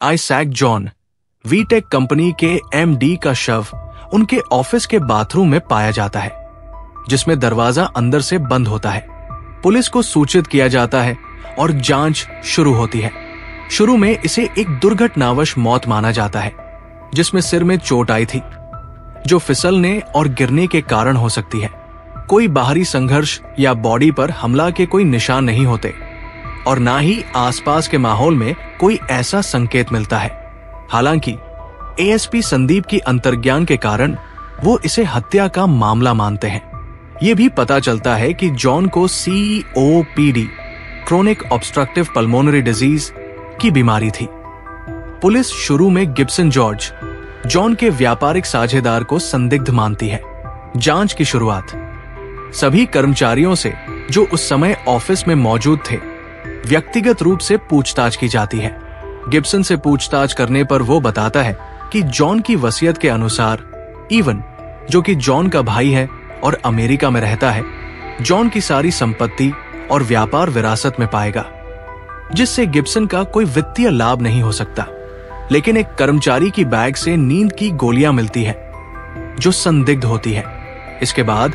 Isaac John, Vtech company के MD का शव उनके ऑफिस के बाथरूम में पाया जाता है, जिसमें दरवाजा अंदर से बंद होता है। पुलिस को सूचित किया जाता है और जांच शुरू होती है। शुरू में इसे एक दुर्घटनावश मौत माना जाता है, जिसमें सिर में चोट आई थी, जो फिसलने और गिरने के कारण हो सकती है। कोई बाहरी संघर्ष या बॉडी पर हमला के कोई निशान नहीं होते और ना ही आसपास के माहौल में कोई ऐसा संकेत मिलता है। हालांकि एएसपी संदीप की अंतर्ज्ञान के कारण वो इसे हत्या का मामला मानते हैं। ये भी पता चलता है कि जॉन को COPD, chronic obstructive pulmonary disease की बीमारी थी। पुलिस शुरू में गिब्सन जॉर्ज, जॉन के व्यापारिक साझेदार को संदिग्ध मानती है। जांच की शुरुआत सभी कर्मचारियों से जो उस समय ऑफिस में मौजूद थे व्यक्तिगत रूप से पूछताछ की जाती है। गिब्सन से पूछताछ करने पर वो बताता है कि जॉन की वसीयत के अनुसार इवन, जो कि जॉन का भाई है और अमेरिका में रहता है, जॉन की सारी संपत्ति और व्यापार विरासत में पाएगा, जिससे गिब्सन का कोई वित्तीय लाभ नहीं हो सकता। लेकिन एक कर्मचारी की बैग से नींद की गोलियां मिलती है, जो संदिग्ध होती है। इसके बाद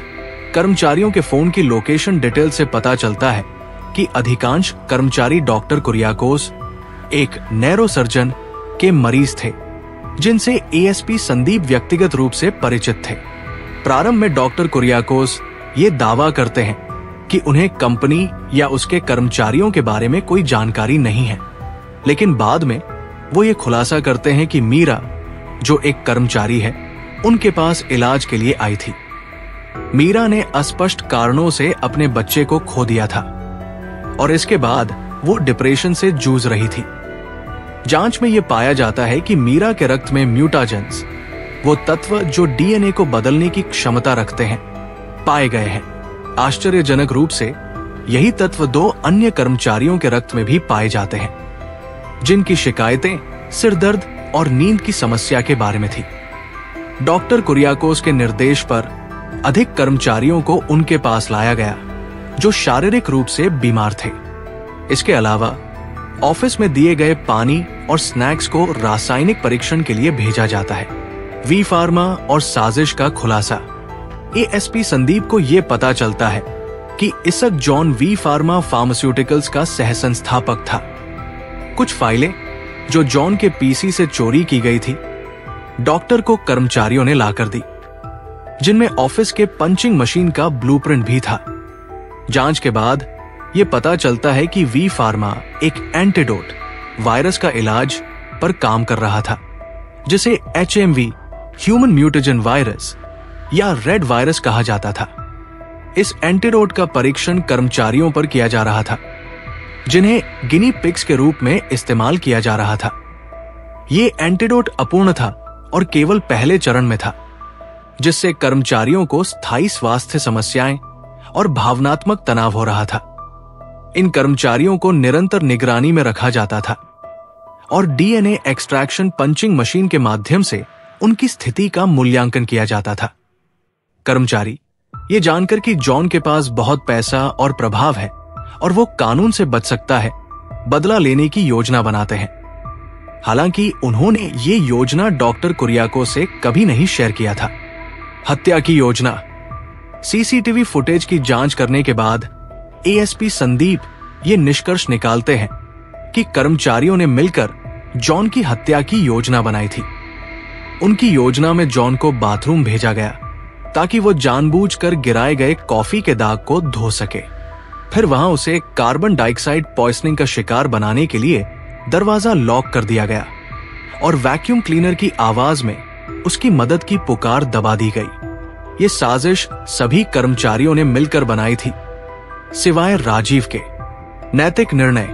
कर्मचारियों के फोन की लोकेशन डिटेल से पता चलता है कि अधिकांश कर्मचारी डॉक्टर कुरियाकोस, एक नैरोसर्जन के मरीज थे, जिनसे एएसपी संदीप व्यक्तिगत रूप से परिचित थे। प्रारंभ में डॉक्टर कुरियाकोस ये दावा करते हैं कि उन्हें कंपनी या उसके कर्मचारियों के बारे में कोई जानकारी नहीं है, लेकिन बाद में वो ये खुलासा करते हैं कि मीरा, जो एक कर्मचारी है, उनके पास इलाज के लिए आई थी। मीरा ने अस्पष्ट कारणों से अपने बच्चे को खो दिया था और इसके बाद वो डिप्रेशन से जूझ रही थी। जांच में यह पाया जाता है कि मीरा के रक्त में म्यूटाजेंस, वो तत्व जो डीएनए को बदलने की क्षमता रखते हैं, पाए गए हैं। आश्चर्यजनक रूप से यही तत्व 2 अन्य कर्मचारियों के रक्त में भी पाए जाते हैं, जिनकी शिकायतें सिरदर्द और नींद की समस्या के बारे में थी। डॉक्टर कुरियाकोस के निर्देश पर अधिक कर्मचारियों को उनके पास लाया गया जो शारीरिक रूप से बीमार थे। इसके अलावा ऑफिस में दिए गए पानी और स्नैक्स को रासायनिक परीक्षण के लिए भेजा जाता है। वी फार्मा और साजिश का खुलासा। एएसपी संदीप को यह पता चलता है कि इसक जॉन वी फार्मा फार्मास्यूटिकल्स का सहसंस्थापक था। कुछ फाइलें जो जॉन के पीसी से चोरी की गई थी, डॉक्टर को कर्मचारियों ने लाकर दी, जिनमें ऑफिस के पंचिंग मशीन का ब्लूप्रिंट भी था। जांच के बाद यह पता चलता है कि वी फार्मा एक एंटीडोट, वायरस का इलाज पर काम कर रहा था, जिसे HMV, ह्यूमन म्यूटेजन वायरस या रेड वायरस कहा जाता था। इस एंटीडोट का परीक्षण कर्मचारियों पर किया जा रहा था, जिन्हें गिनी पिग्स के रूप में इस्तेमाल किया जा रहा था। ये एंटीडोट अपूर्ण था और केवल पहले चरण में था, जिससे कर्मचारियों को स्थायी स्वास्थ्य समस्याएं और भावनात्मक तनाव हो रहा था। इन कर्मचारियों को निरंतर निगरानी में रखा जाता था और डीएनए एक्सट्रैक्शन पंचिंग मशीन के माध्यम से उनकी स्थिति का मूल्यांकन किया जाता था। कर्मचारी ये जानकर कि जॉन के पास बहुत पैसा और प्रभाव है और वो कानून से बच सकता है, बदला लेने की योजना बनाते हैं। हालांकि उन्होंने ये योजना डॉक्टर कुरियाकोस से कभी नहीं शेयर किया था। हत्या की योजना। सीसीटीवी फुटेज की जांच करने के बाद एएसपी संदीप ये निष्कर्ष निकालते हैं कि कर्मचारियों ने मिलकर जॉन की हत्या की योजना बनाई थी। उनकी योजना में जॉन को बाथरूम भेजा गया ताकि वो जानबूझकर गिराए गए कॉफी के दाग को धो सके। फिर वहां उसे कार्बन डाइऑक्साइड पॉइजनिंग का शिकार बनाने के लिए दरवाजा लॉक कर दिया गया और वैक्यूम क्लीनर की आवाज में उसकी मदद की पुकार दबा दी गई। ये साजिश सभी कर्मचारियों ने मिलकर बनाई थी, सिवाय राजीव के। नैतिक निर्णय।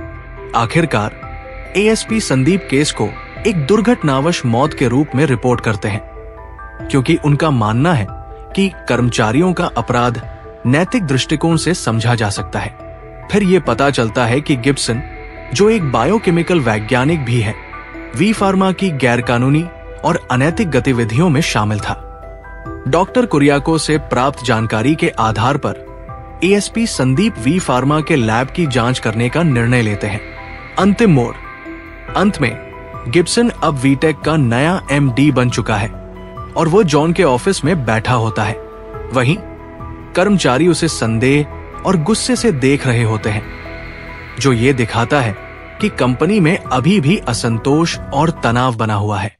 आखिरकार एएसपी संदीप केस को एक दुर्घटनावश मौत के रूप में रिपोर्ट करते हैं, क्योंकि उनका मानना है कि कर्मचारियों का अपराध नैतिक दृष्टिकोण से समझा जा सकता है। फिर यह पता चलता है कि गिब्सन, जो एक बायोकेमिकल वैज्ञानिक भी है, वी फार्मा की गैरकानूनी और अनैतिक गतिविधियों में शामिल था। डॉक्टर कुरियाकोस से प्राप्त जानकारी के आधार पर एएसपी संदीप वी फार्मा के लैब की जांच करने का निर्णय लेते हैं। अंतिम मोड़। अंत में गिब्सन अब वीटेक का नया एमडी बन चुका है और वो जॉन के ऑफिस में बैठा होता है। वहीं कर्मचारी उसे संदेह और गुस्से से देख रहे होते हैं, जो ये दिखाता है कि कंपनी में अभी भी असंतोष और तनाव बना हुआ है।